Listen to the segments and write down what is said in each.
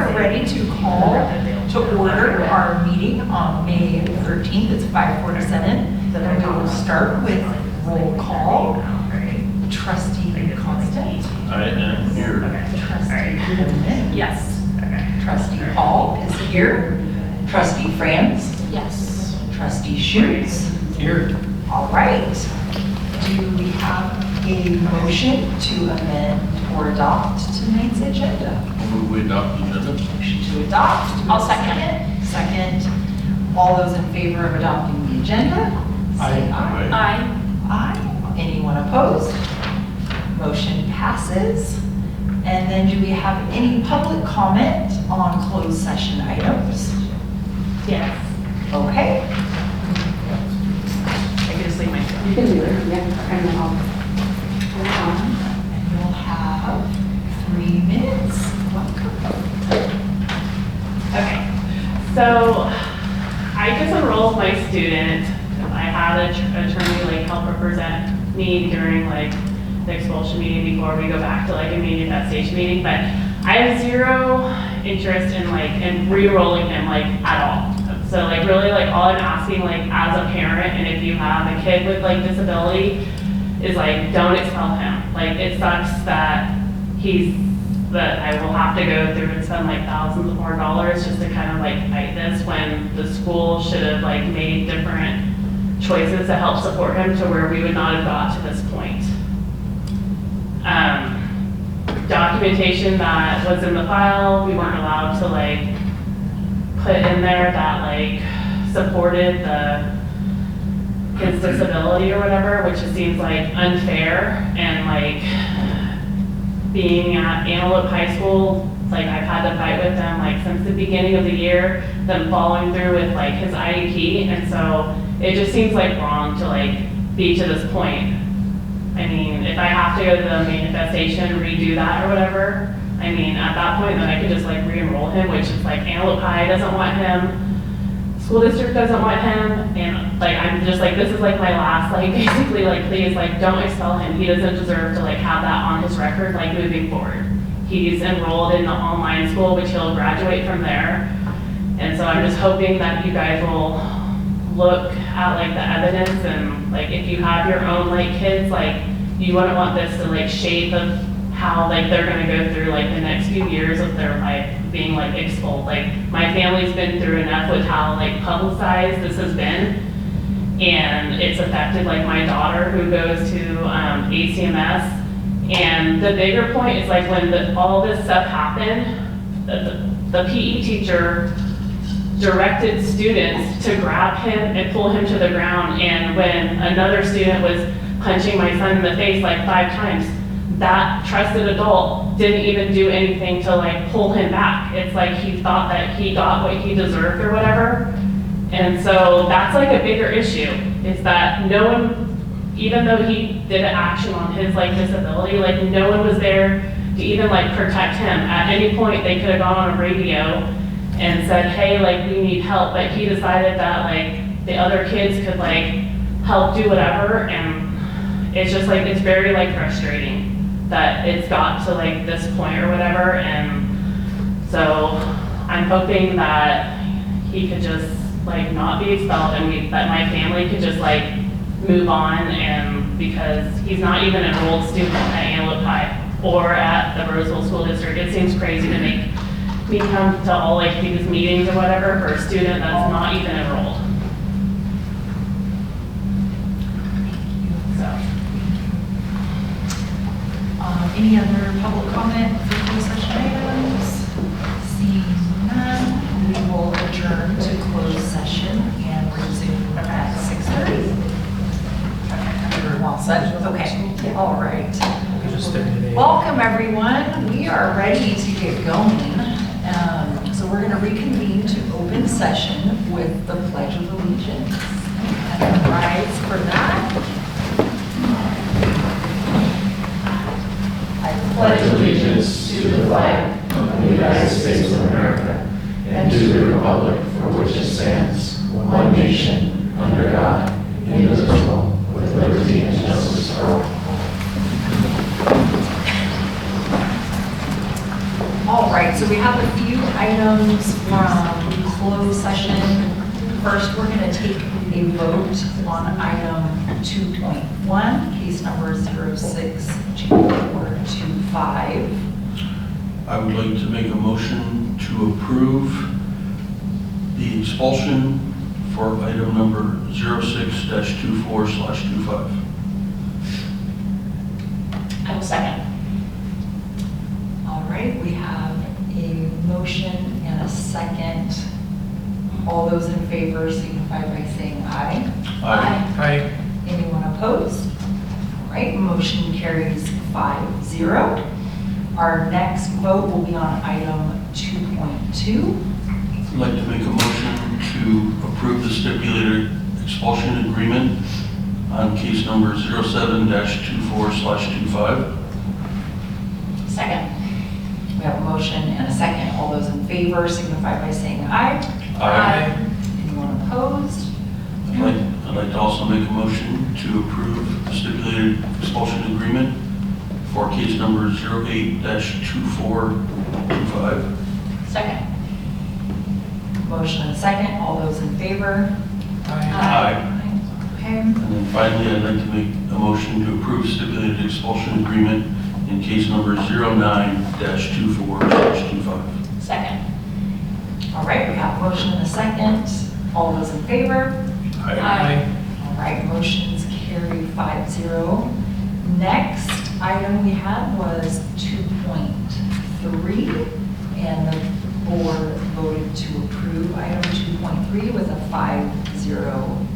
are ready to call to order our meeting on May 13th. It's 5:47. Then we will start with roll call. Trustee Constant. I am here. Trustee Coleman. Yes. Trustee Hall is here. Trustee Franz. Yes. Trustee Schutz. Here. All right. Do we have a motion to amend or adopt tonight's agenda? Move we adopt the agenda. Motion to adopt. I'll second. Second. All those in favor of adopting the agenda? Say aye. Aye. Aye. Anyone opposed? Motion passes. And then do we have any public comment on closed session items? Yes. Okay. I can just leave my phone. You can do it, yeah, and then I'll turn it on. And you'll have 3 minutes. Welcome. Okay. So I just enrolled my student. I had an attorney help represent me during the expulsion meeting before we go back to a manifestation meeting, but I have zero interest in re-enrolling him at all. So really all I'm asking as a parent, and if you have a kid with disability, is don't expel him. It sucks that I will have to go through and spend thousands of more dollars just to kind of fight this when the school should have made different choices to help support him to where we would not have got to this point. Documentation that was in the file, we weren't allowed to put in there that supported his disability or whatever, which just seems unfair. And being at Antelope High School, I've had to fight with them since the beginning of the year, them following through with his IEP, and so it just seems wrong to be to this point. I mean, if I have to go to the manifestation, redo that or whatever, I mean, at that point, then I could just re-enroll him, which is Antelope High doesn't want him, school district doesn't want him, and I'm just this is my last, basically, please, don't expel him. He doesn't deserve to have that on his record, moving forward. He's enrolled in the online school, which he'll graduate from there, and so I'm just hoping that you guys will look at the evidence, and if you have your own kids, you wouldn't want this to shape of how they're going to go through the next few years of their life being expelled. My family's been through enough with how publicized this has been, and it's affected my daughter who goes to ACMS. And the bigger point is when all this stuff happened, the PE teacher directed students to grab him and pull him to the ground, and when another student was punching my son in the face 5 times, that trusted adult didn't even do anything to pull him back. It's he thought that he got what he deserved or whatever. And so that's a bigger issue, is that no one, even though he did an action on his disability, no one was there to even protect him. At any point they could have gone on a radio and said, hey, we need help, but he decided that the other kids could help do whatever, and it's just it's very frustrating that it's got to this point or whatever. And so I'm hoping that he could just not be expelled, and that my family could just move on, and because he's not even an enrolled student at Antelope High or at the Roseville School District. It seems crazy to make me come to all these meetings or whatever for a student that's not even enrolled. So. Any other public comment for closed session items? Seeing none, we will adjourn to closed session and resume at 6:30. We're all set? Okay. All right. Welcome, everyone. We are ready to get going. So we're going to reconvene to open session with the Pledge of Allegiance. And rise for that. I pledge allegiance to the flag of the United States of America and to the republic for which it stands, one nation, under God, indivisible, with liberty and justice for all. All right, so we have a few items from closed session. First, we're going to take a vote on item 2.1, case number 062425. I would like to make a motion to approve the expulsion for item number 06-24/25. I will second. All right, we have a motion and a second. All those in favor signify by saying aye. Aye. Anyone opposed? All right, motion carries 5-0. Our next vote will be on item 2.2. I'd like to make a motion to approve the stipulated expulsion agreement on case number 07-24/25. Second. We have a motion and a second. All those in favor signify by saying aye. Aye. Anyone opposed? I'd like to also make a motion to approve the stipulated expulsion agreement for case number 08-2425. Second. Motion and a second. All those in favor? Aye. Okay. And then finally, I'd like to make a motion to approve stipulated expulsion agreement in case number 09-24/25. Second. All right, we have a motion and a second. All those in favor? Aye. All right, motions carry 5-0. Next item we had was 2.3, and the board voted to approve item 2.3 with a 5-0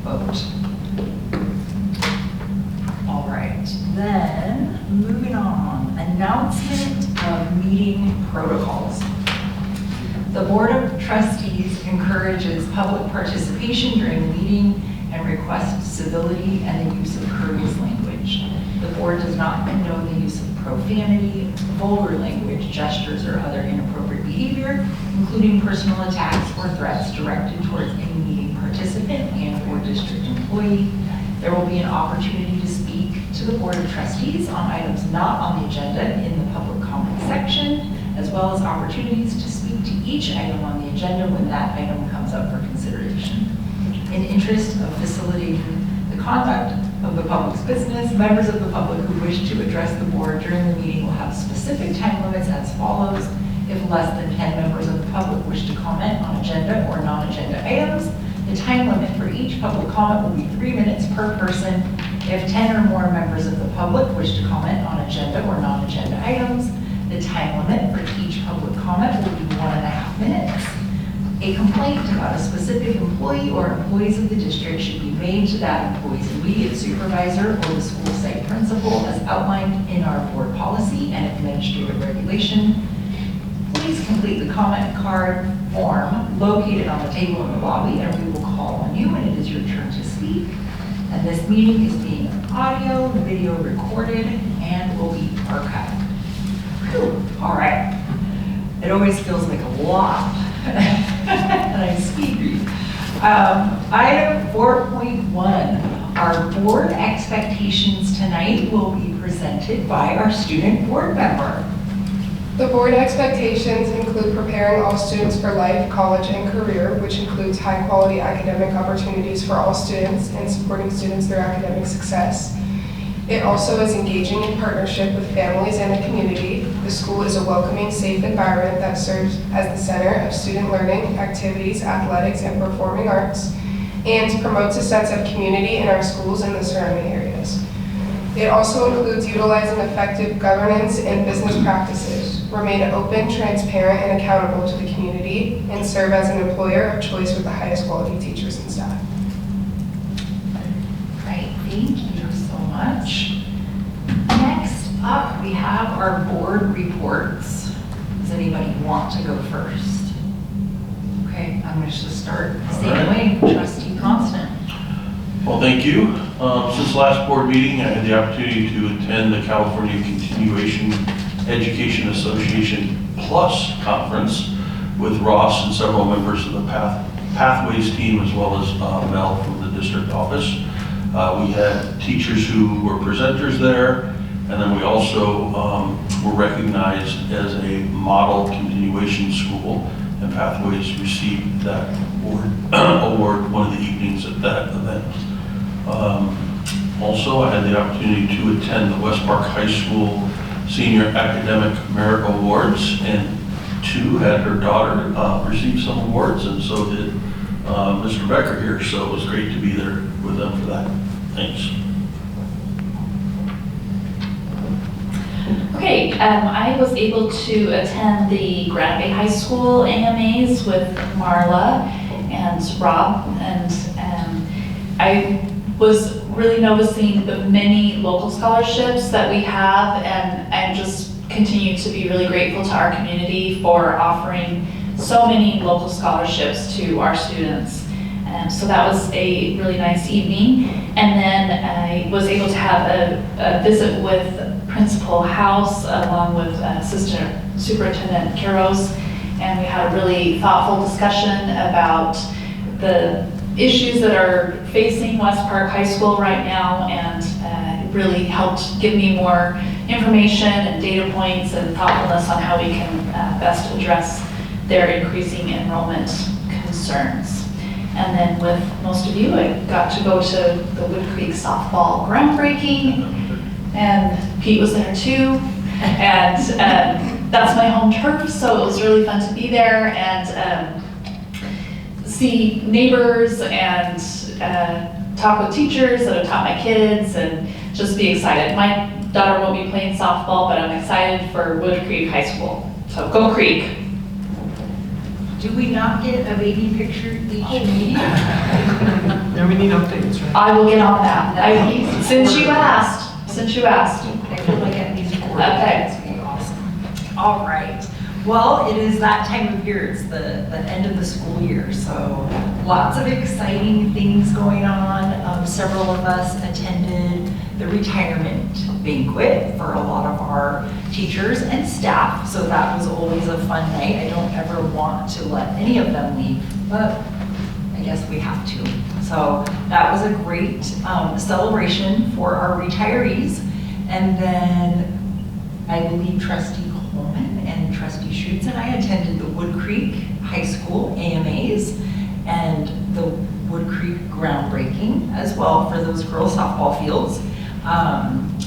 vote. All right, then moving on, announcement of meeting protocols. The Board of Trustees encourages public participation during the meeting and requests civility and the use of courteous language. The board does not condone the use of profanity, vulgar language, gestures, or other inappropriate behavior, including personal attacks or threats directed towards any meeting participant and/or district employee. There will be an opportunity to speak to the Board of Trustees on items not on the agenda in the public comment section, as well as opportunities to speak to each item on the agenda when that item comes up for consideration. In interest of facilitating the conduct of the public's business, members of the public who wish to address the board during the meeting will have specific time limits as follows. If less than 10 members of the public wish to comment on agenda or non-agenda items, the time limit for each public comment will be 3 minutes per person. If 10 or more members of the public wish to comment on agenda or non-agenda items, the time limit for each public comment will be 1.5 minutes. A complaint about a specific employee or employees of the district should be made to that employee's immediate supervisor or the school site principal as outlined in our board policy and administrative regulation. Please complete the comment card form located on the table in the lobby, and we will call on you when it is your turn to speak. And this meeting is being audio, video recorded, and will be archived. Whew. All right. It always feels like a lot. And I speed read. Item 4.1, our board expectations tonight will be presented by our student board member. The board expectations include preparing all students for life, college, and career, which includes high-quality academic opportunities for all students and supporting students through academic success. It also is engaging in partnership with families and the community. The school is a welcoming, safe environment that serves as the center of student learning, activities, athletics, and performing arts, and promotes a sense of community in our schools and the surrounding areas. It also includes utilizing effective governance and business practices, remain open, transparent, and accountable to the community, and serve as an employer of choice with the highest quality teachers and staff. Great, thank you so much. Next up, we have our board reports. Does anybody want to go first? Okay, I'm going to just start the same way. Trustee Constant. Well, thank you. Since last board meeting, I had the opportunity to attend the California Continuation Education Association Plus Conference with Ross and several members of the Pathways team, as well as Mel from the district office. We had teachers who were presenters there, And then we also were recognized as a model continuation school, and Pathways received that award one of the evenings at that event. Also, I had the opportunity to attend the West Park High School Senior Academic Merit Awards, and two had her daughter receive some awards, and so did Mr. Becker here, so it was great to be there with them for that. Thanks. Okay, I was able to attend the Granite Bay High School AMAs with Marla and Rob, and I was really noticing the many local scholarships that we have, and I just continue to be really grateful to our community for offering so many local scholarships to our students. So that was a really nice evening. And then I was able to have a visit with Principal House along with Assistant Superintendent Caros, and we had a really thoughtful discussion about the issues that are facing West Park High School right now, and it really helped give me more information and data points and thoughtfulness on how we can best address their increasing enrollment concerns. And then with most of you, I got to go to the Wood Creek softball groundbreaking, and Pete was there too. And that's my home turf, so it was really fun to be there and see neighbors and talk with teachers that have taught my kids and just be excited. My daughter won't be playing softball, but I'm excited for Wood Creek High School. So go Creek. Do we not get a baby picture each meeting? Yeah, we need updates, right? I will get on that. Since you asked. I feel like at least 4 Okay. days would be awesome. All right. Well, it is that time of year. It's the end of the school year, so lots of exciting things going on. Several of us attended the retirement banquet for a lot of our teachers and staff, so that was always a fun night. I don't ever want to let any of them leave, but I guess we have to. So that was a great celebration for our retirees. And then I believe Trustee Coleman and Trustee Schutz and I attended the Wood Creek High School AMAs and the Wood Creek groundbreaking as well for those girls softball fields.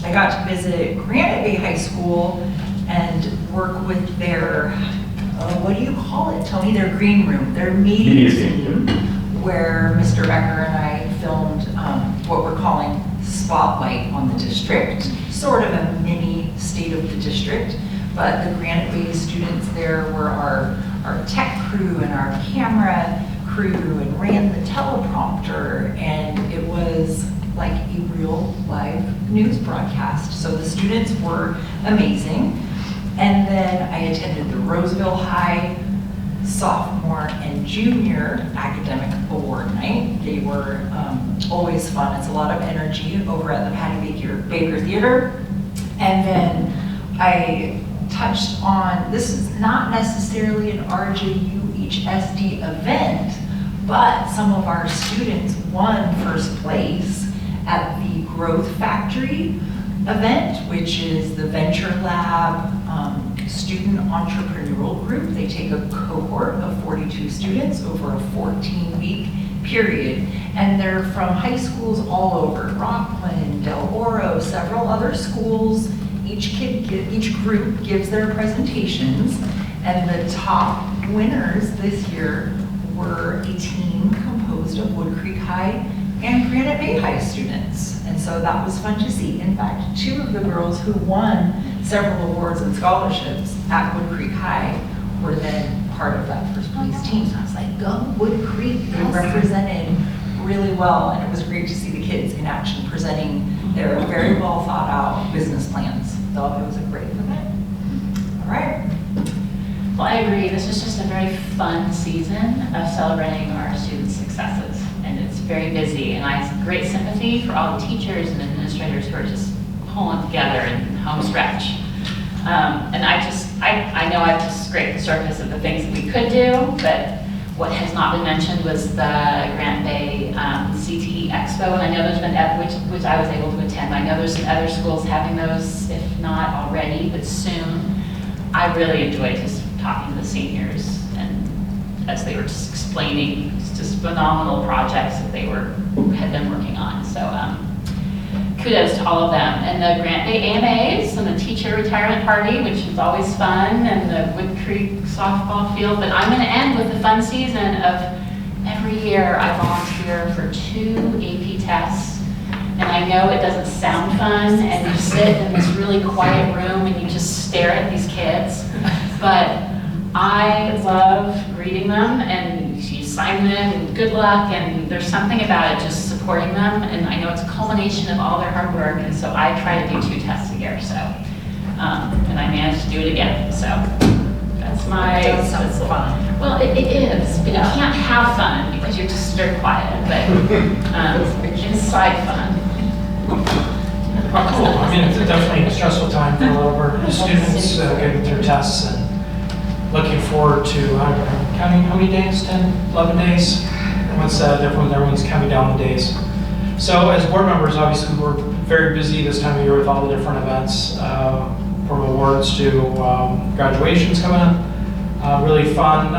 I got to visit Granite Bay High School and work with their, what do you call it, Tony? Their green room, their media team, where Mr. Becker and I filmed what we're calling Spotlight on the District, sort of a mini State of the District. But the Granite Bay students there were our tech crew and our camera crew and ran the teleprompter, and it was like a real live news broadcast. So the students were amazing. And then I attended the Roseville High sophomore and junior academic award night. They were always fun. It's a lot of energy over at the Patty Baker Theater. And then I touched on, this is not necessarily an RJUHSD event, but some of our students won first place at the Growth Factory event, which is the Venture Lab student entrepreneurial group. They take a cohort of 42 students over a 14-week period, and they're from high schools all over, Rockland, Del Oro, several other schools. Each group gives their presentations, and the top winners this year were a team composed of Wood Creek High and Granite Bay High students. And so that was fun to see. In fact, 2 of the girls who won several awards and scholarships at Wood Creek High were then part of that first place team. So I was like, go Wood Creek. They represented really well, and it was great to see the kids in action presenting their very well thought out business plans. So it was a great event. All right. Well, I agree. This is just a very fun season of celebrating our students' successes. And it's very busy. And I have great sympathy for all the teachers and administrators who are just pulling together in home stretch. And I know I've just scraped the surface of the things that we could do, but What has not been mentioned was the Grant Bay CTE Expo, and I know there's been, which I was able to attend. I know there's some other schools having those, if not already, but soon. I really enjoyed just talking to the seniors, and as they were just explaining just phenomenal projects that they had been working on. So kudos to all of them. And the Grant Bay AMAs and the teacher retirement party, which is always fun, and the Wood Creek softball field. But I'm going to end with the fun season of every year I volunteer for 2 AP tests. And I know it doesn't sound fun, and you sit in this really quiet room and you just stare at these kids. But I love greeting them, and you sign them, and good luck, and there's something about it just supporting them, and I know it's a culmination of all their hard work, and so I try to do 2 tests a year, so, and I managed to do it again, so that's my... That sounds fun. Well, it is, but you can't have fun because you're just very quiet, but inside fun. Cool. I mean, it's definitely a stressful time for a lot of our students getting through tests, and looking forward to, I don't know, counting how many days, 10, 11 days? Everyone's counting down the days. So as board members, obviously, we're very busy this time of year with all the different events, from awards to graduations coming up. Really fun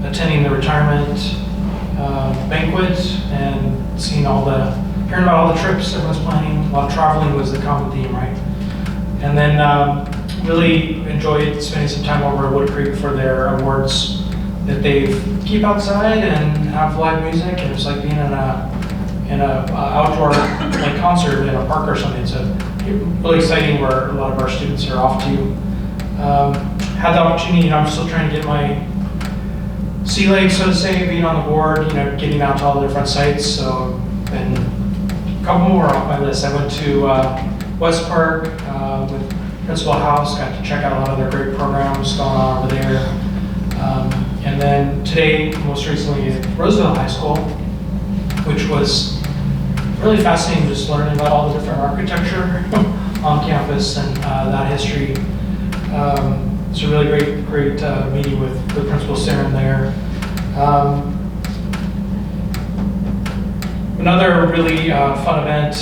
attending the retirement banquet and seeing hearing about all the trips everyone's planning. A lot of traveling was the common theme, right? And then really enjoyed spending some time over at Wood Creek for their awards that they keep outside and have live music, and it's like being in a outdoor like concert in a park or something. So really exciting where a lot of our students are off to. Had the opportunity, I'm still trying to get my sea legs, so to say, being on the board, getting out to all the different sites. So then a couple more off my list. I went to West Park with Principal House, got to check out a lot of their great programs going on over there. And then today, most recently at Roosevelt High School, which was really fascinating, just learning about all the different architecture on campus and that history. It's a really great meeting with the principal Sarah there. Another really fun event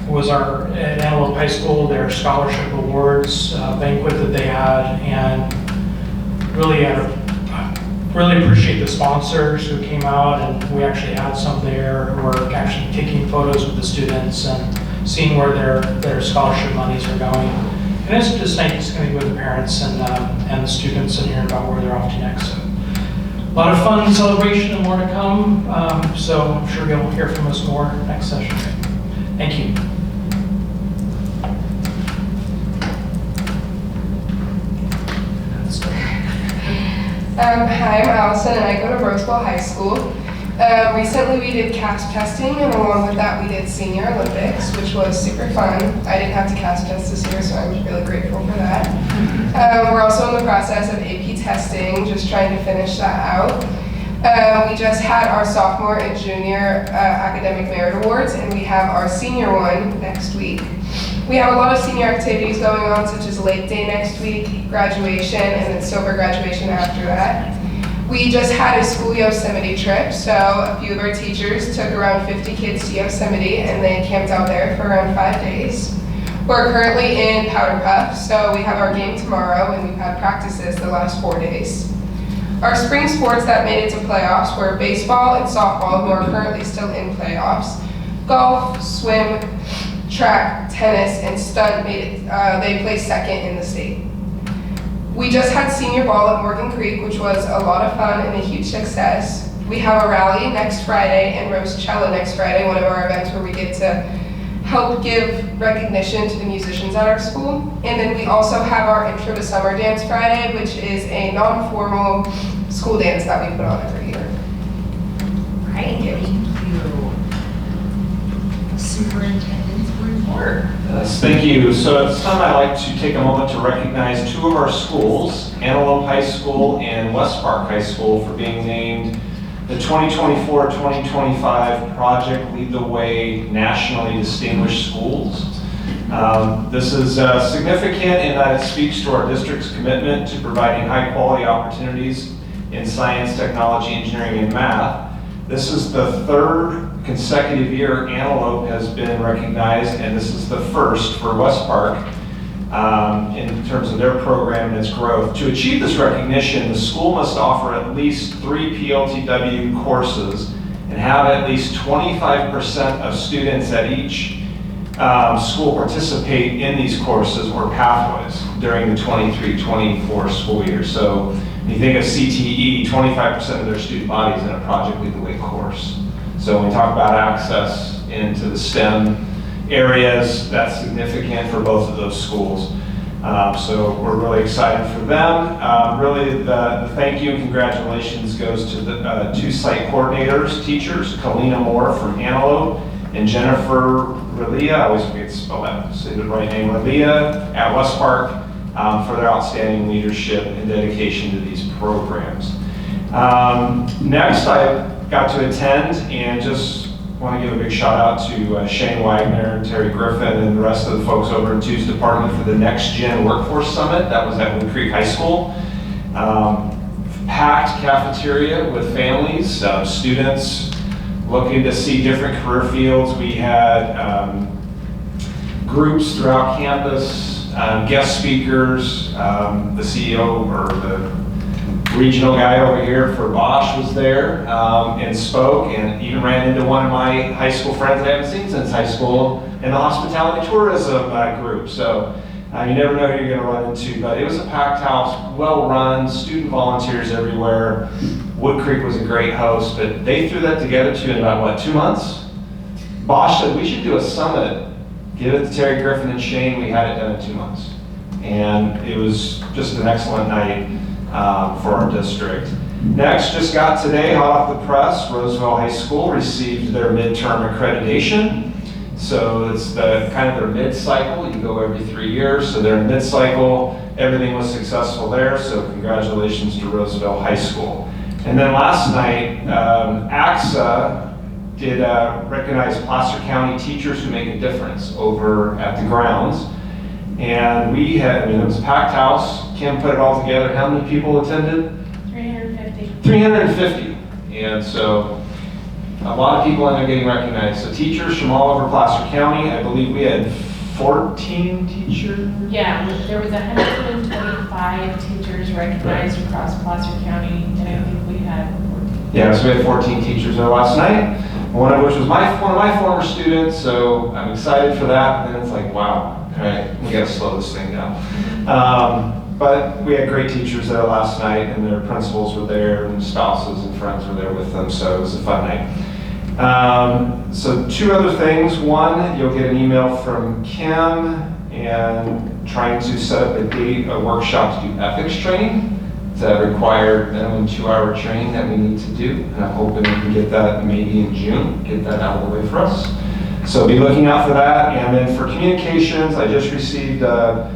was at Antelope High School, their scholarship awards banquet that they had, and really appreciate the sponsors who came out, and we actually had some there who were actually taking photos with the students and seeing where their scholarship monies are going. And it's just nice to with the parents and the students and hearing about where they're off to next. So, a lot of fun celebration and more to come. So I'm sure you'll hear from us more next session. Thank you. Hi, I'm Allison, and I go to Roseville High School. Recently we did CASP testing, and along with that we did Senior Olympics, which was super fun. I didn't have to CASP test this year, so I'm really grateful for that. We're also in the process of AP testing, just trying to finish that out. We just had our sophomore and junior academic merit awards, and we have our senior one next week. We have a lot of senior activities going on, such as Lake Day next week, graduation, and then sober graduation after that. We just had a school Yosemite trip, so a few of our teachers took around 50 kids to Yosemite, and they camped out there for around 5 days. We're currently in Powder Puff, so we have our game tomorrow, and we've had practices the last 4 days. Our spring sports that made it to playoffs were baseball and softball, who are currently still in playoffs. Golf, swim, track, tennis, and stunt made it, they placed second in the state. We just had senior ball at Morgan Creek, which was a lot of fun and a huge success. We have a rally next Friday and Rosecello next Friday, one of our events where we get to help give recognition to the musicians at our school. And then we also have our Intro to Summer Dance Friday, which is a non-formal school dance that we put on every year. Thank you. Superintendent's report. Thank you. So at this time, I'd like to take a moment to recognize 2 of our schools, Antelope High School and West Park High School, for being named the 2024-2025 Project Lead the Way Nationally Distinguished Schools. This is significant in that it speaks to our district's commitment to providing high-quality opportunities in science, technology, engineering, and math. This is the third consecutive year Antelope has been recognized, and this is the first for West Park in terms of their program and its growth. To achieve this recognition, the school must offer at least 3 PLTW courses and have at least 25% of students at each school participate in these courses or pathways during the 23-24 school year. So when you think of CTE, 25% of their student body is in a Project Lead the Way course. So when we talk about access into the STEM areas, that's significant for both of those schools. So we're really excited for them. Really, the thank you and congratulations goes to the 2 site coordinators, teachers, Kalina Moore from Antelope and Jennifer Relia, I always forget to spell that, say the right name, Relia at West Park, for their outstanding leadership and dedication to these programs. Next, I got to attend and just want to give a big shout out to Shane Wagner, Terry Griffin, and the rest of the folks over in TWO's department for the Next Gen Workforce Summit. That was at Wood Creek High School. Packed cafeteria with families, students looking to see different career fields. We had groups throughout campus, guest speakers, the CEO or the regional guy over here for Bosch was there and spoke, and even ran into one of my high school friends I haven't seen since high school in the hospitality tourism group. So you never know who you're going to run into, but it was a packed house, well run, student volunteers everywhere. Wood Creek was a great host, but they threw that together too in about, what, 2 months? Bosch said we should do a summit, give it to Terry Griffin and Shane. We had it done in 2 months. And it was just an excellent night for our district. Next, just got today, hot off the press, Roseville High School received their midterm accreditation. So it's the kind of their mid-cycle. You go every 3 years, so they're in mid-cycle. Everything was successful there, so congratulations to Roseville High School. And then last night, AXA did recognize Placer County teachers who make a difference over at the grounds. And we had, it was a packed house. Kim put it all together. How many people attended? 350. 350. And so a lot of people end up getting recognized. So teachers from all over Placer County. I believe we had 14 teachers. Yeah, there was 125 teachers recognized across Placer County, and I think we had 14. Yeah, so we had 14 teachers there last night, one of which was one of my former students, so I'm excited for that. And then it's like, wow, all right, we gotta slow this thing down. But we had great teachers there last night, and their principals were there, and spouses and friends were there with them, so it was a fun night. So 2 other things. One, you'll get an email from Kim and trying to set up a workshop to do ethics training. It's a required minimum 2-hour training that we need to do, and I'm hoping we can get that maybe in June, get that out of the way for us. So be looking out for that. And then for communications, I just received a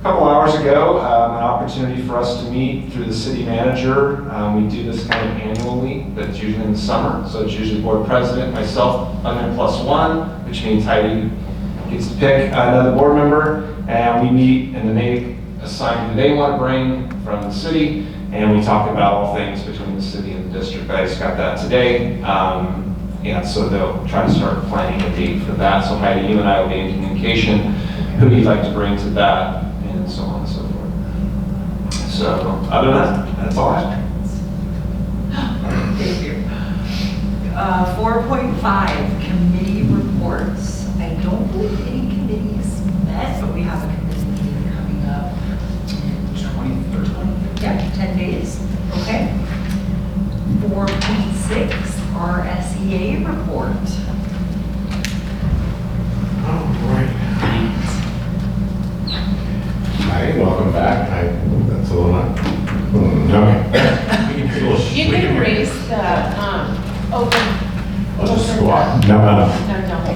couple hours ago an opportunity for us to meet through the city manager. We do this kind of annually, but it's usually in the summer. So it's usually board president, myself, under +1, which means Heidi gets to pick another board member, and we meet, and then they assign who they want to bring from the city, and we talk about all things between the city and the district. I just got that today, and so they'll try to start planning a date for that. So Heidi, you and I will be in communication, who you'd like to bring to that, and so on and so forth. So other than that, that's all I have. Thank you. 4.5, committee reports. I don't believe any committees met, but we have a committee meeting coming up in 10 days. Okay. 4.6, RSEA report. All right. Hi, welcome back. That's a little not. Okay. You can raise the open. I'll just squat. No. No, don't.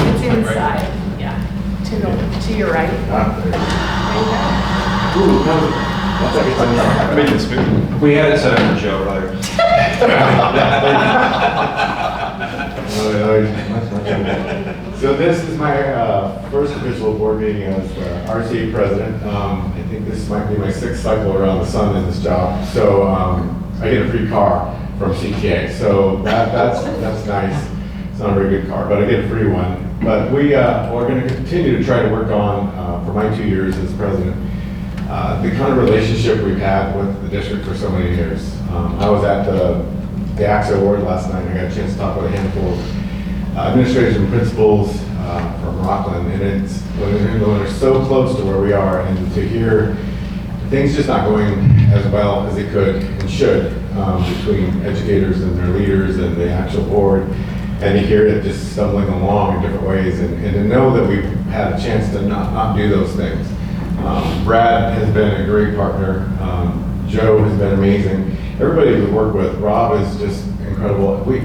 It's inside. Yeah. To your right. Ooh, no. I made this big. We had it set up for Joe earlier. So this is my first official board meeting as RCA president. I think this might be my 6th cycle around the sun in this job. So I get a free car from CTA. So that's nice. It's not a very good car, but I get a free one. But we're going to continue to try to work on, for my 2 years as president, the kind of relationship we've had with the district for so many years. I was at the AXA Award last night. I got a chance to talk with a handful of administrators and principals from Rockland, and it's when they're so close to where we are, and to hear things just not going as well as they could and should between educators and their leaders and the actual board, and to hear it just stumbling along in different ways, and to know that we've had a chance to not do those things. Brad has been a great partner. Joe has been amazing. Everybody we work with, Rob is just incredible. We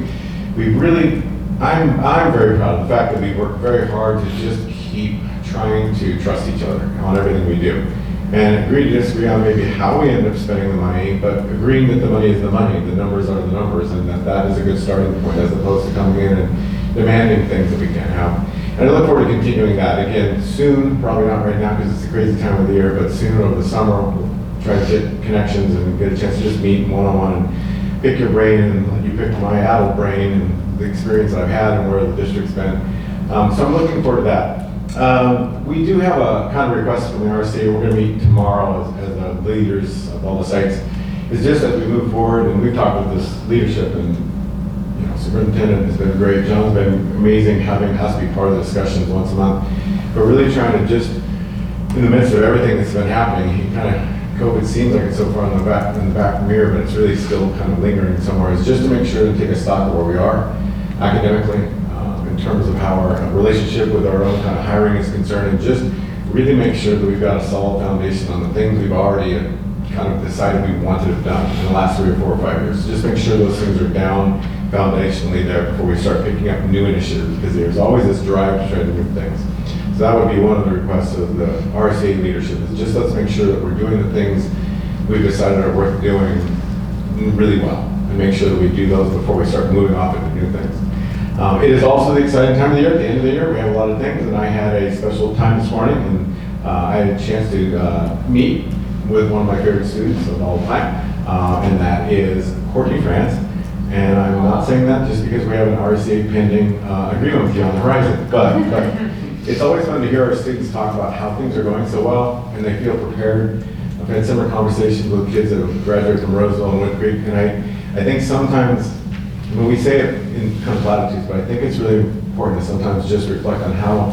really, I'm very proud of the fact that we work very hard to just keep trying to trust each other on everything we do. And agree to disagree on maybe how we end up spending the money, but agreeing that the money is the money, the numbers are the numbers, and that is a good starting point as opposed to coming in and demanding things that we can't have. And I look forward to continuing that again soon, probably not right now because it's a crazy time of the year, but soon over the summer we'll try to get connections and get a chance to just meet one-on-one and pick your brain and let you pick my adult brain and the experience that I've had and where the district's been. So I'm looking forward to that. We do have a kind of request from the RCA. We're going to meet tomorrow as the leaders of all the sites. It's just that we move forward, and we've talked with this leadership, and superintendent has been great. John's been amazing having us be part of the discussions once a month. But really trying to just, in the midst of everything that's been happening, he kind of, COVID seems like it's so far in the back mirror, but it's really still kind of lingering somewhere. It's just to make sure to take a stock of where we are academically, in terms of how our relationship with our own kind of hiring is concerned, and just really make sure that we've got a solid foundation on the things we've already kind of decided we wanted to have done in the last 3 or 4 or 5 years. Just make sure those things are down foundationally there before we start picking up new initiatives, because there's always this drive to try to move things. So that would be one of the requests of the RCA leadership, is just let's make sure that we're doing the things we've decided are worth doing really well, and make sure that we do those before we start moving off into new things. It is also the exciting time of the year. At the end of the year, we have a lot of things, and I had a special time this morning, and I had a chance to meet with one of my favorite students of all time, and that is Courtney France. And I'm not saying that just because we have an RCA pending agreement with you on the horizon, but it's always fun to hear our students talk about how things are going so well, and they feel prepared. I've had similar conversations with kids that have graduated from Roseville and Wood Creek, and I think sometimes, when we say it in kind of platitudes, but I think it's really important to sometimes just reflect on how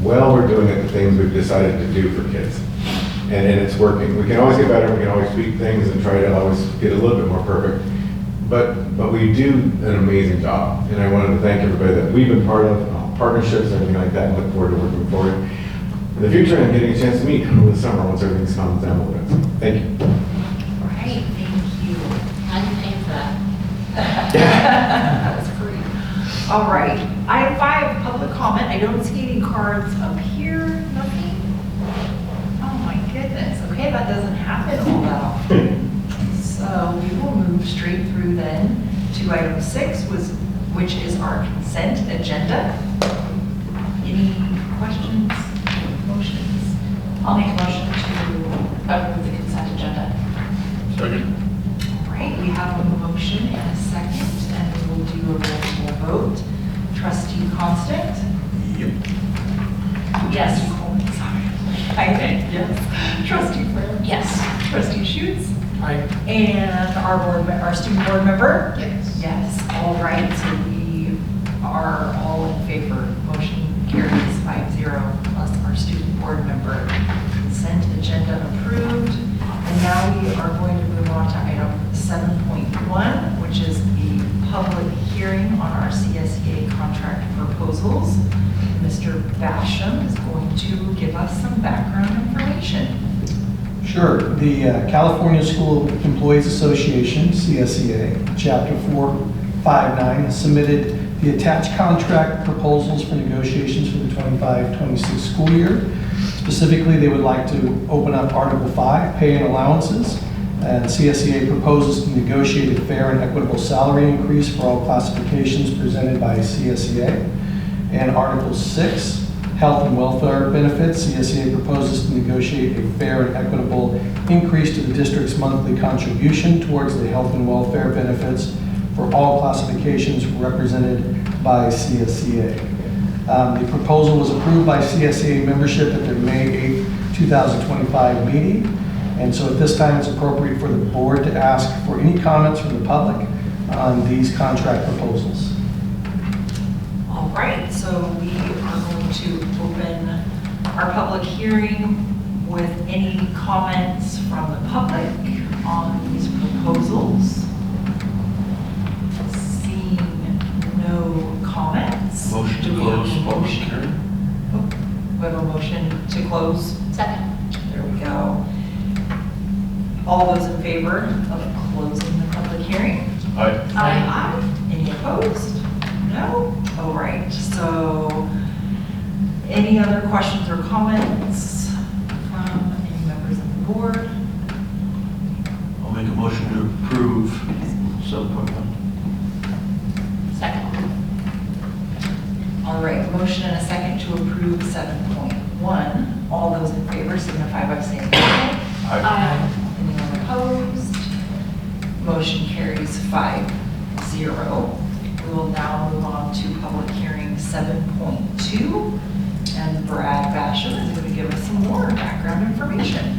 well we're doing at the things we've decided to do for kids. And it's working. We can always get better, we can always tweak things and try to always get a little bit more perfect. But we do an amazing job. And I wanted to thank everybody that we've been part of, partnerships and everything like that, and look forward to working forward in the future and getting a chance to meet over the summer once everything's calmed down a little bit. Thank you. All right, thank you. How do you pay for that? That was free. All right, item 5, public comment. I don't see any cards up here, nothing. Oh my goodness, okay, that doesn't happen all that often. So we will move straight through then to item 6, which is our consent agenda. Any questions, motions? I'll make a motion to approve the consent agenda. Second. All right, we have a motion and a second, and we'll do a roll call vote. Trustee Constant? Yep. Yes. Trustee Coleman, sorry. I think, yes. Trustee Fair? Yes. Trustee Schutz? Aye. And our student board member? Yes. Yes, all right, so we are all in favor. Motion carries 5-0, plus our student board member. Consent agenda approved. And now we are going to move on to item 7.1, which is the public hearing on our CSEA contract proposals. Mr. Basham is going to give us some background information. Sure. The California School Employees Association, CSEA, Chapter 459, has submitted the attached contract proposals for negotiations for the 25-26 school year. Specifically, they would like to open up Article 5, pay and allowances, and CSEA proposes to negotiate a fair and equitable salary increase for all classifications presented by CSEA. And Article 6, Health and Welfare Benefits. CSEA proposes to negotiate a fair and equitable increase to the district's monthly contribution towards the health and welfare benefits for all classifications represented by CSEA. The proposal was approved by CSEA membership at their May 8, 2025 meeting. And so at this time, it's appropriate for the board to ask for any comments from the public on these contract proposals. All right, so we are going to open our public hearing with any comments from the public on these proposals. Seeing no comments. Motion to do we have close a public motion? hearing. Oh, we have a motion to close. Second. There we go. All those in favor of closing the public hearing? Aye. Aye. Any opposed? No? All right, so any other questions or comments from any members of the board? I'll make a motion to approve 7.1. Second. All right, motion and a second to approve 7.1. All those in favor signify by saying aye. Aye. Anyone opposed? Motion carries 5-0. We will now move on to public hearing 7.2. And Brad Basham is going to give us some more background information.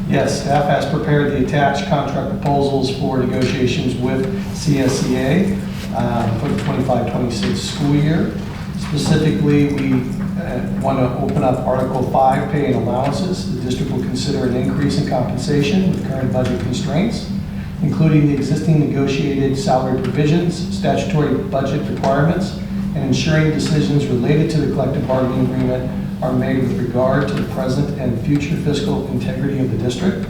Yes, staff has prepared the attached contract proposals for negotiations with CSEA for the 25-26 school year. Specifically, we want to open up Article 5, pay and allowances. The district will consider an increase in compensation with current budget constraints, including the existing negotiated salary provisions, statutory budget requirements, and ensuring decisions related to the collective bargaining agreement are made with regard to the present and future fiscal integrity of the district.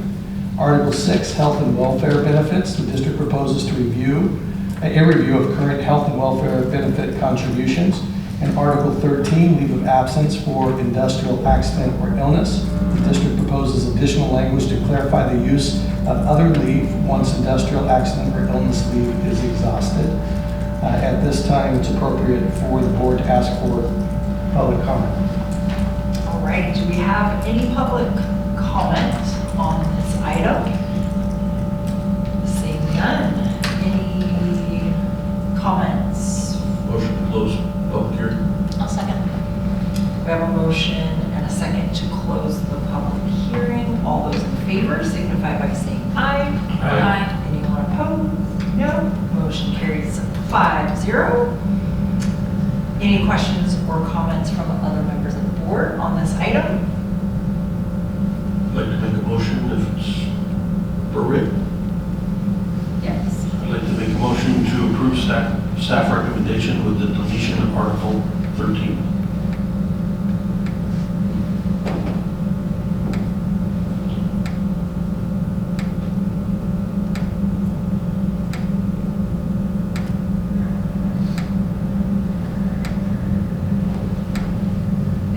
Article 6, health and welfare benefits. The district proposes to review a review of current health and welfare benefit contributions. And Article 13, leave of absence for industrial accident or illness. The district proposes additional language to clarify the use of other leave once industrial accident or illness leave is exhausted. At this time, it's appropriate for the board to ask for public comment. All right, do we have any public comment on this item? Seeing none. Any comments? Motion to close public hearing. I'll second. We have a motion and a second to close the public hearing. All those in favor signify by saying aye. Aye. Anyone opposed? No. Motion carries 5-0. Any questions or comments from other members of the board on this item? I'd like to make a motion if it's appropriate. Yes. I'd like to make a motion to approve staff recommendation with the deletion of Article 13.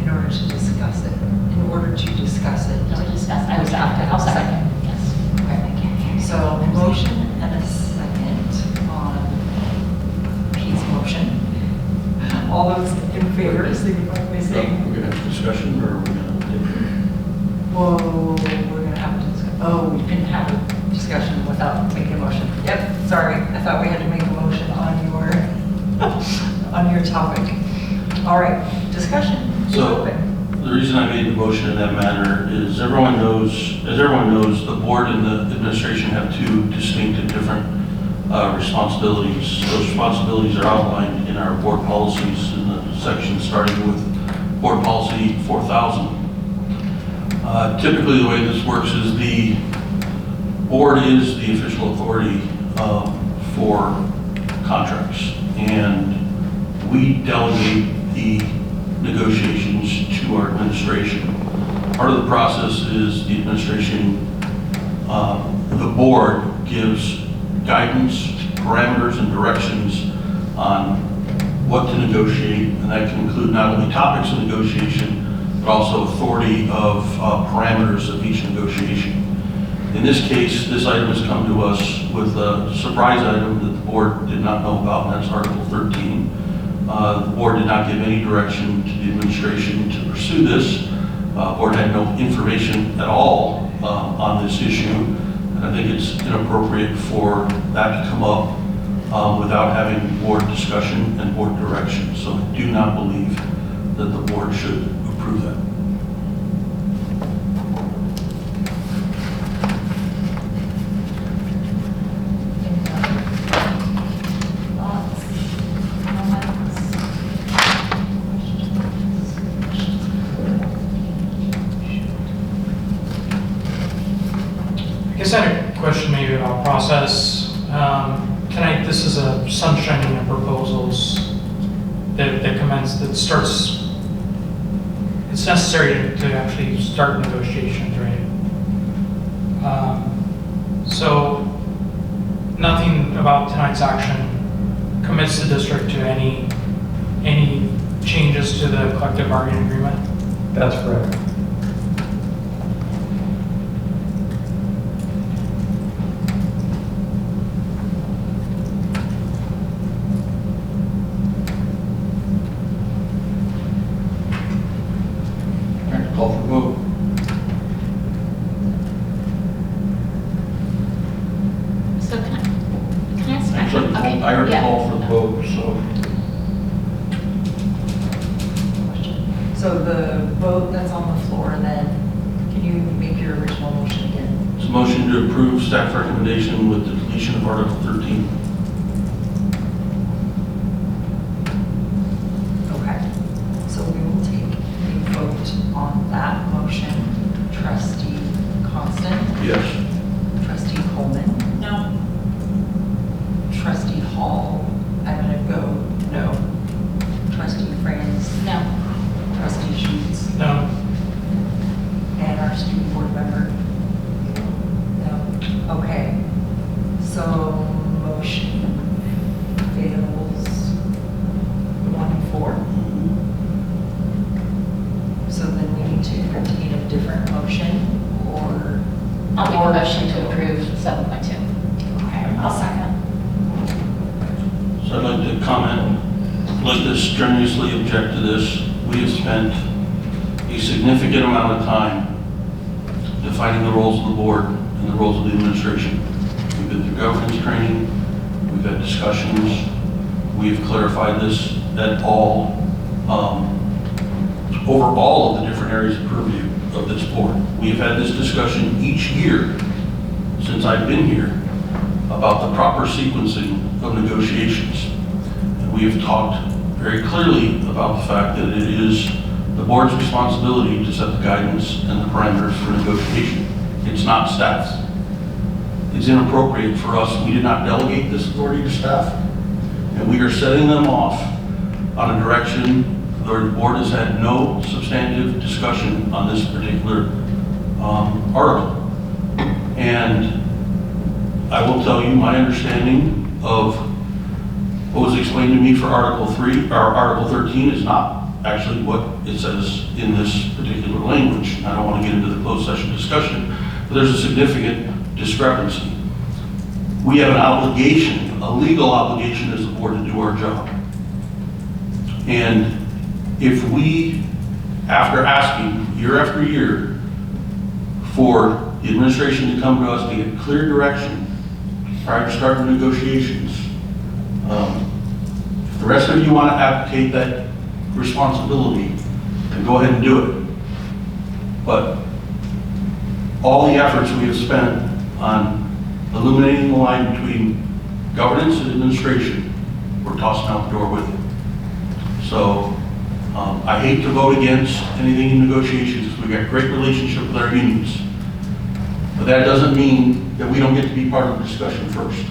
In order to discuss it. In order to discuss it. No, we discussed, I was after, I'll second, yes. Okay. So a motion and a second on Pete's motion. All those in favor, signify by saying, We're going to have discussion, or are we going whoa, we're gonna have to discuss. Oh, we can have a discussion without making a motion. Yep, sorry, I thought we had to make a motion on your topic. All right, discussion is So- open. The reason I made the motion in that manner is as everyone knows, the board and the administration have two distinct and different responsibilities. Those responsibilities are outlined in our board policies in the section starting with Board Policy 4000. Typically, the way this works is the board is the official authority for contracts, and we delegate the negotiations to our administration. Part of the process is the administration, the board gives guidance, parameters, and directions on what to negotiate, and that can include not only topics of negotiation, but also authority of parameters of each negotiation. In this case, this item has come to us with a surprise item that the board did not know about, and that's Article 13. The board did not give any direction to the administration to pursue this. Board had no information at all on this issue. And I think it's inappropriate for that to come up without having board discussion and board direction. So I do not believe that the board should approve that. Thoughts, comments, I guess I had a question maybe about process. Tonight, this is a sunshining of proposals that commence, that starts, it's necessary to actually start negotiations, right? So nothing about tonight's action commits the district to any changes to the collective bargaining agreement? That's correct. All right, call for vote. So can I ask? Actually, Okay, I already yeah. called for the vote, so. So the vote that's on the floor then, can you make your original motion again? It's a motion to approve staff recommendation with the deletion of Article 13. Okay. So we will take a vote on that motion. Trustee Constant? Yes. Trustee Coleman? No. Trustee Hall? I'm going to go no. Trustee Franz? No. Trustee Schutz? No. And our student board member? No. Okay. So motion fails 1-4. So then we need to entertain a different motion or? I'll make a motion to approve 7.2. Okay, I'll second. So I'd like to comment, I'd like to strenuously object to this. We have spent a significant amount of time defining the roles of the board and the roles of the administration. We've been through governance training, we've had discussions, we've clarified this at all, over all of the different areas of purview of this board. We've had this discussion each year since I've been here about the proper sequencing of negotiations. And we have talked very clearly about the fact that it is the board's responsibility to set the guidance and the parameters for negotiation. It's not staff's. It's inappropriate for us. We did not delegate this authority to staff, and we are setting them off on a direction where the board has had no substantive discussion on this particular article. And I will tell you my understanding of what was explained to me for Article 3, or Article 13 is not actually what it says in this particular language. I don't want to get into the closed session discussion, but there's a significant discrepancy. We have an obligation, a legal obligation as a board to do our job. And if we, after asking year after year for the administration to come to us to get clear direction prior to starting negotiations, if the rest of you want to abdicate that responsibility, then go ahead and do it. But all the efforts we have spent on illuminating the line between governance and administration, we're tossing out the door with it. So I hate to vote against anything in negotiations because we've got a great relationship with our unions. But that doesn't mean that we don't get to be part of the discussion first.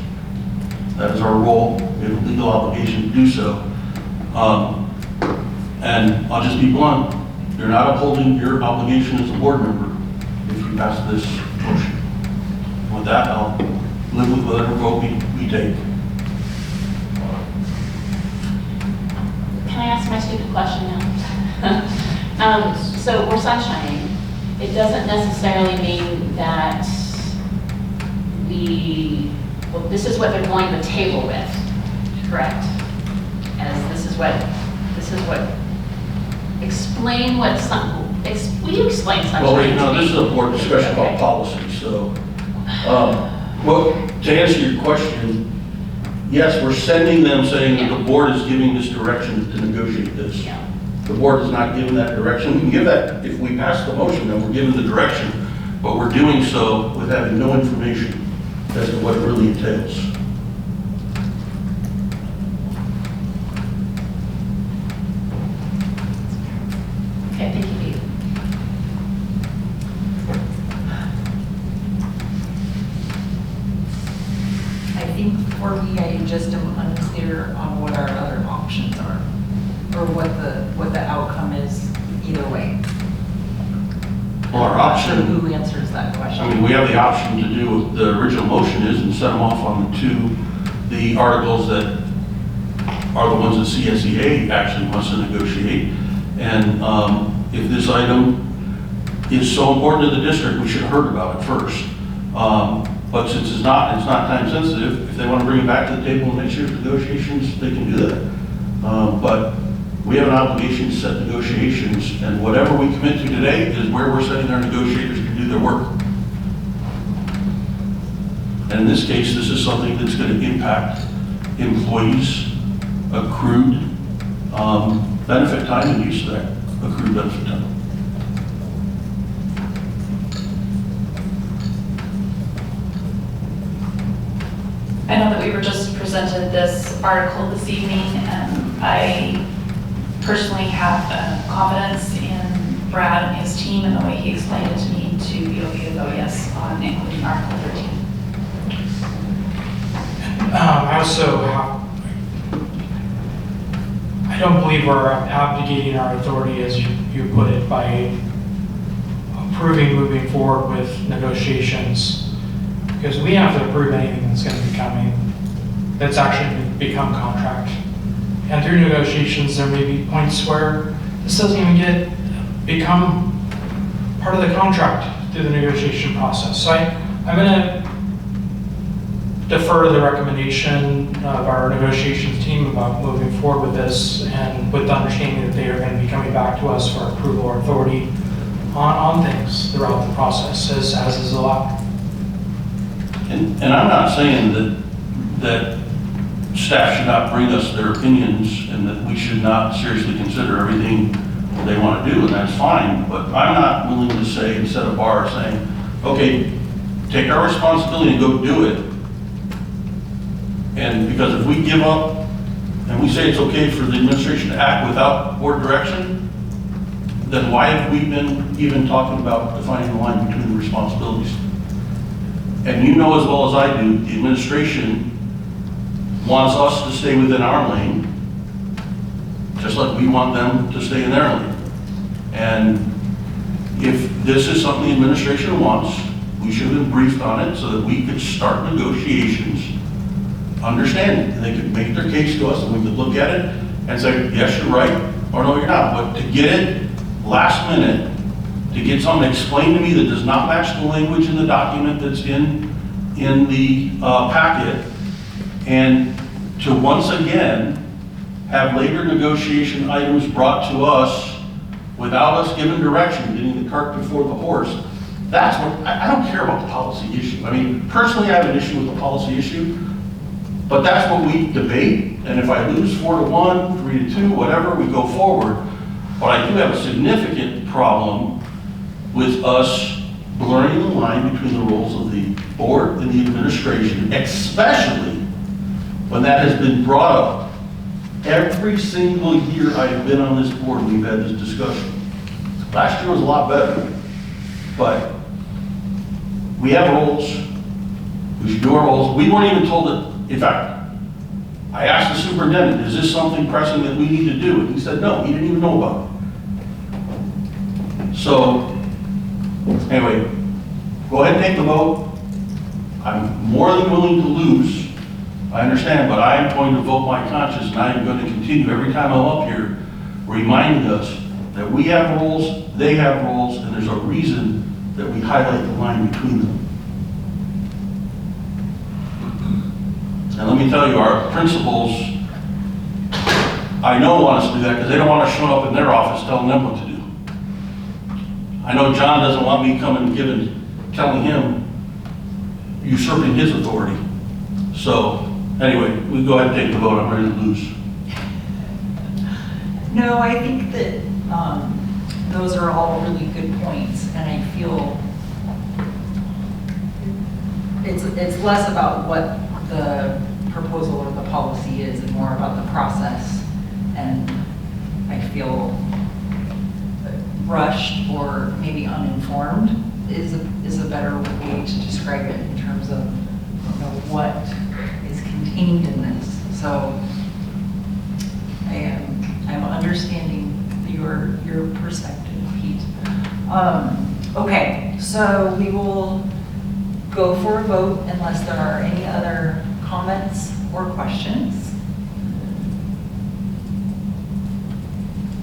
That is our role. We have a legal obligation to do so. And I'll just be blunt. You're not upholding your obligation as a board member if you pass this motion. With that, I'll live with whatever vote we take. Can I ask my stupid question now? So we're sunshining. It doesn't necessarily mean that this is what they're going to the table with, correct? As this is explain what will you explain sunshine Well, to no, me? this is a board discussion about Okay. policy, so, well, to answer your question, yes, we're sending them saying that the board is giving this direction to negotiate this. Yeah. The board is not giving that direction. We can give that, if we pass the motion, then we're giving the direction, but we're doing so with having no information as to what it really entails. Okay, thank you, Pete. I think for me, I just am unclear on what our other options are, or what the outcome is either way. Well, our I'm not sure option, who answers that question. I mean, we have the option to do what the original motion is and set them off on the articles that are the ones that CSEA actually wants to negotiate. And if this item is so important to the district, we should have heard about it first. But since it's not time sensitive, if they want to bring it back to the table in next year's negotiations, they can do that. But we have an obligation to set negotiations, and whatever we commit to today is where we're setting our negotiators to do their work. And in this case, this is something that's going to impact employees' accrued benefit time and use of that accrued benefit time. I know that we were just presented this article this evening, and I personally have confidence in Brad and his team and the way he explained it to me to be okay to vote yes on including Article 13. I also I don't believe we're abdicating our authority, as you put it, by approving moving forward with negotiations, because we have to approve anything that's going to be coming, that's actually become contract. And through negotiations, there may be points where this doesn't even become part of the contract through the negotiation process. So I'm going to defer to the recommendation of our negotiations team about moving forward with this, and with the understanding that they are going to be coming back to us for approval or authority on things throughout the process, as is allowed. And I'm not saying that staff should not bring us their opinions and that we should not seriously consider everything they want to do, and that's fine, but I'm not willing to say and set a bar saying, okay, take our responsibility and go do it. And because if we give up and we say it's okay for the administration to act without board direction, then why have we been even talking about defining the line between the responsibilities? And you know as well as I do, the administration wants us to stay within our lane, just like we want them to stay in their lane. And if this is something the administration wants, we should have been briefed on it so that we could start negotiations understanding. They could make their case to us and we could look at it and say, yes, you're right, or no, you're not. But to get it last minute, to get something explained to me that does not match the language in the document that's in the packet, and to once again have labor negotiation items brought to us without us giving direction, getting the cart before the horse, that's what, I don't care about the policy issue. I mean, personally, I have an issue with the policy issue, but that's what we debate, and if I lose 4-1, 3-2, whatever, we go forward. But I do have a significant problem with us blurring the line between the roles of the board and the administration, especially when that has been brought up every single year I've been on this board. We've had this discussion. Last year was a lot better, but we have roles. We should do our roles. We weren't even told that. In fact, I asked the superintendent, is this something pressing that we need to do? And he said, no, he didn't even know about it. So, anyway, go ahead and take the vote. I'm more than willing to lose. I understand, but I am going to vote my conscience, and I am going to continue every time I'm up here reminding us that we have roles, they have roles, and there's a reason that we highlight the line between them. And let me tell you, our principals, I know want us to do that because they don't want us showing up in their office telling them what to do. I know John doesn't want me coming telling him, usurping his authority. So, anyway, we go ahead and take the vote. I'm ready to lose. No, I think that those are all really good points, and I feel it's less about what the proposal or the policy is and more about the process. And I feel rushed or maybe uninformed is a better way to describe it in terms of what is contained in this. So I'm understanding your perspective, Pete. Okay, so we will go for a vote unless there are any other comments or questions.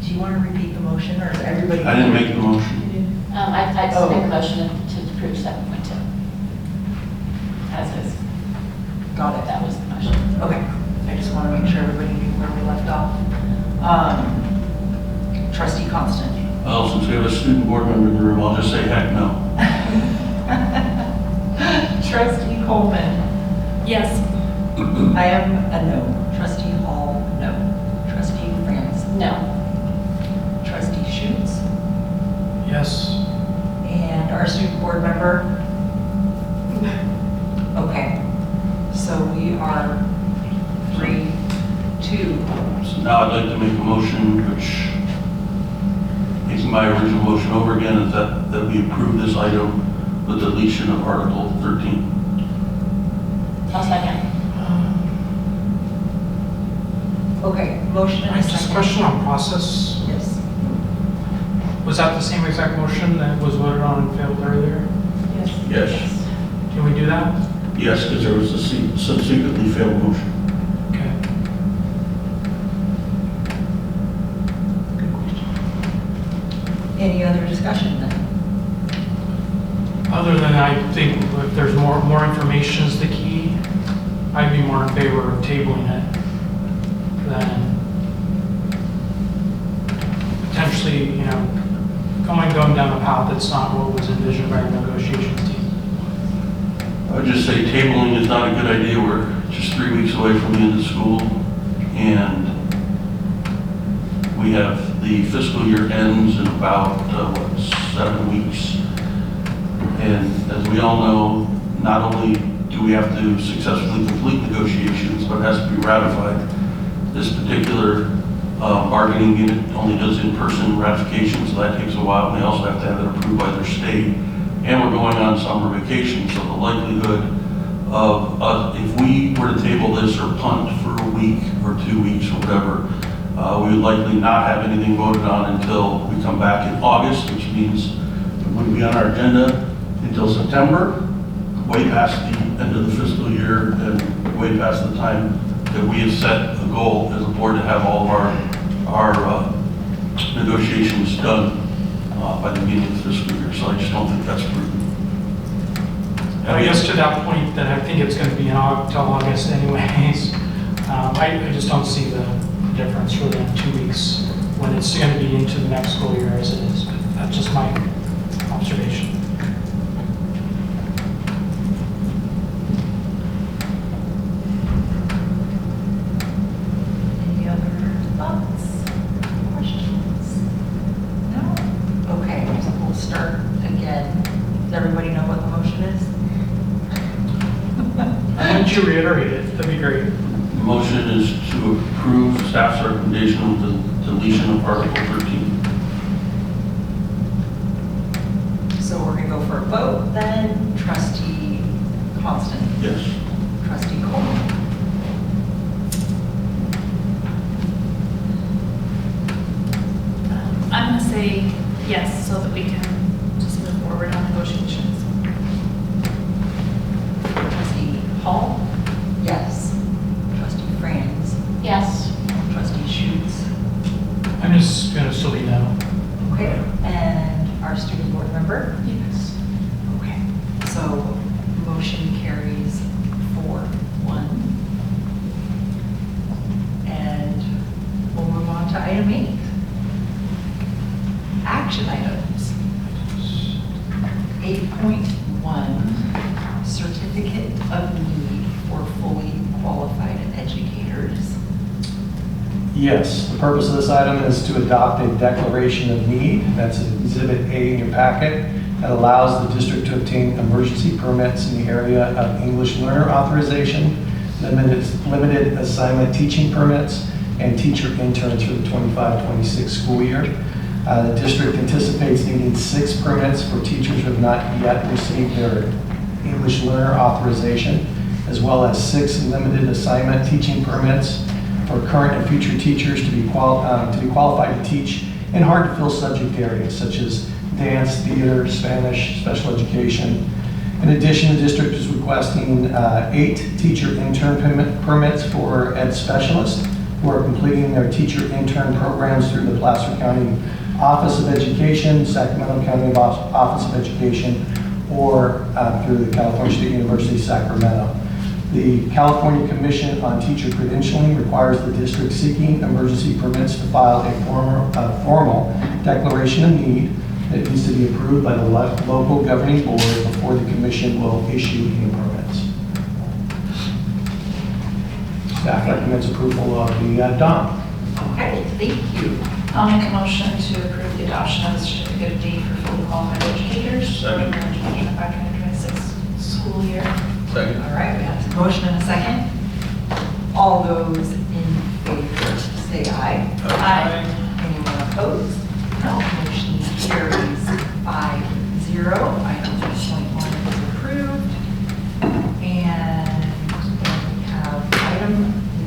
Do you want to repeat the motion, or is everybody? I didn't make the motion. I just make a motion to approve 7.2. As is. Got it. That was the motion. Okay, I just want to make sure everybody knew where we left off. Trustee Constant. Well, since we have a student board member in the room, I'll just say heck no. Trustee Coleman. Yes. I am a no. Trustee Hall, no. Trustee France. No. Trustee Schutz. Yes. And our student board member? Okay, so we are 3-2. So now I'd like to make a motion, which makes my original motion over again, is that we approve this item with deletion of Article 13. I'll second. Okay, motion and a Just a second. question on process. Yes. Was that the same exact motion that was voted on and failed earlier? Yes. Can we do that? Yes, because there was a subsequently failed motion. Okay. Any other discussion then? Other than I think if there's more information is the key, I'd be more in favor of tabling it than potentially, going down a path that's not what was envisioned by the negotiations team. I would just say tabling is not a good idea. We're just 3 weeks away from the end of school, and we have the fiscal year ends in about 7 weeks. And as we all know, not only do we have to successfully complete negotiations, but it has to be ratified. This particular bargaining unit only does in-person ratification, so that takes a while, and they also have to have it approved by their state. And we're going on summer vacation, so the likelihood of if we were to table this or punt for a week or 2 weeks or whatever, we would likely not have anything voted on until we come back in August, which means it wouldn't be on our agenda until September, way past the end of the fiscal year and way past the time that we have set a goal as a board to have all of our negotiations done by the beginning of the fiscal year. So I just don't think that's prudent. And I guess to that point, that I think it's going to be until August anyways. I just don't see the difference really in 2 weeks when it's going to be into the next school year as it is. But that's just my observation. Any other thoughts, questions? No? Okay, so we'll start again. Does everybody know what the motion is? Why don't you reiterate it? That'd be great. The motion is to approve staff's recommendation with the deletion of Article 13. So we're going to go for a vote then. Trustee Constant. Yes. Trustee Coleman. I'm going to say yes, so that we can just move forward on negotiations. Trustee Hall? Yes. Trustee Franz? Yes. Trustee Schutz? I'm just going to still be no. Okay. And our student board member? Yes. Okay. So motion carries 4-1. certificate of need for fully qualified educators. Yes, the purpose of this item is to adopt a declaration of need. That's Exhibit A in your packet. That allows the district to obtain emergency permits in the area of English learner authorization, limited assignment teaching permits, and teacher interns for the 25-26 school year. The district anticipates needing 6 permits for teachers who have not yet received their English learner authorization, as well as 6 limited assignment teaching permits for current and future teachers to be qualified to teach in hard-to-fill subject areas such as dance, theater, Spanish, special education. In addition, the district is requesting 8 teacher intern permits for ed specialists who are completing their teacher intern programs through the Placer County Office of Education, Sacramento County Office of Education, or through the California State University, Sacramento. The California Commission on Teacher Credentialing requires the district seeking emergency permits to file a formal declaration of need that needs to be approved by the local governing board before the commission will issue any permits. Staff recommends approval of the DOM. Okay, thank you. I'll make a motion to approve the adoption of the certificate of need for fully qualified educators for the 2025-2026 school year. Second. All right, we have a motion and a second. All those in favor, say aye. Aye. Anyone opposed? No. Motion carries 5-0. Item 2.1 is approved. And we have item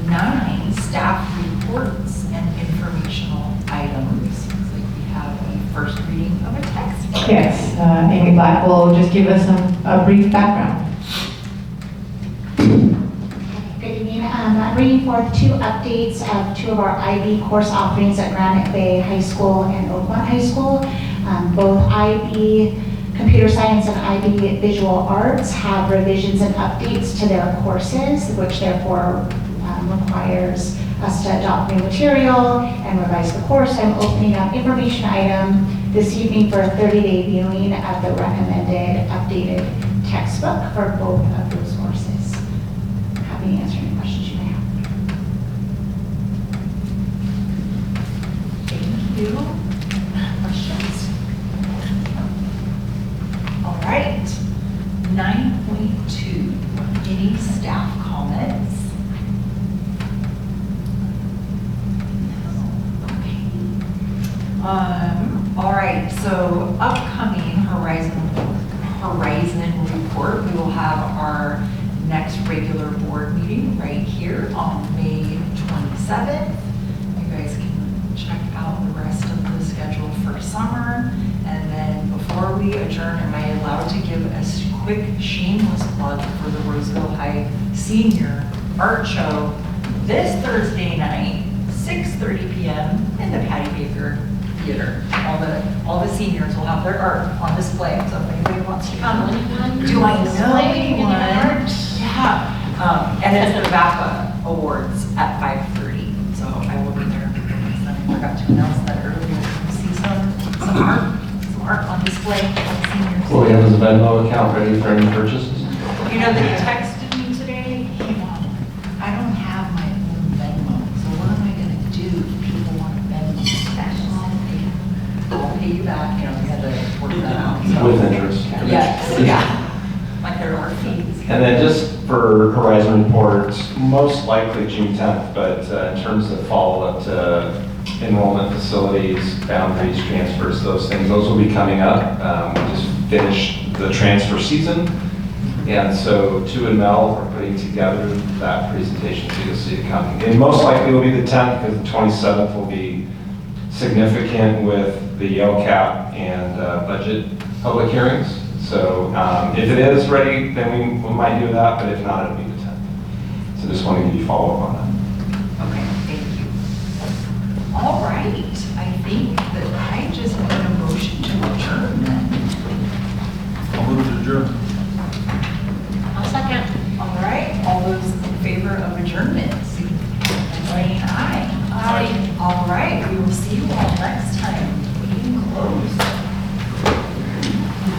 9, staff reports and informational items. Looks like we have a first reading of a text. Yes, Amy Black will just give us a brief background. Good evening. I'm bringing forth 2 updates of 2 of our IB course offerings at Granite Bay High School and Oakmont High School. Both IB Computer Science and IB Visual Arts have revisions and updates to their courses, which therefore requires us to adopt new material and revise the course. I'm opening up information item this evening for a 30-day viewing of the recommended updated textbook for both of those courses. Happy to answer any questions you may have. Thank you. Questions? All right. 9.2, any staff comments? No. Okay. All right, so upcoming Horizon report, we will have our next regular board meeting right here on May 27th. You guys can check out the rest of the schedule for summer. And then before we adjourn, am I allowed to give a quick shameless plug for the Roseville High Senior Art Show this Thursday night, 6:30 p.m. in the Patty Baker Theater. All the seniors will have their art on display, so if anybody wants to come. Do I know anyone? Yeah. And it's the VAPA Awards at 5:30, so I will be there. I forgot to announce that earlier. Come see some art on display for seniors. Well, we have his Venmo account ready for any purchases. You know, they texted me today, hey Mom, I don't have my own Venmo, so what am I gonna do if people want to Venmo me? I'll pay you back, you know, we had to work that out. So. With interest. Yes, yeah, like there are fees. And then just for Horizon reports, most likely June 10th, but in terms of follow-up to enrollment facilities, boundaries, transfers, those things, those will be coming up. We just finished the transfer season. And so Tu and Mel are putting together that presentation, so you'll see it coming. And most likely will be the 10th, because the 27th will be significant with the LCAP and budget public hearings. So if it is ready, then we might do that, but if not, it'll be the 10th. So just want to give you follow-up on that. Okay, thank you. All right, I think that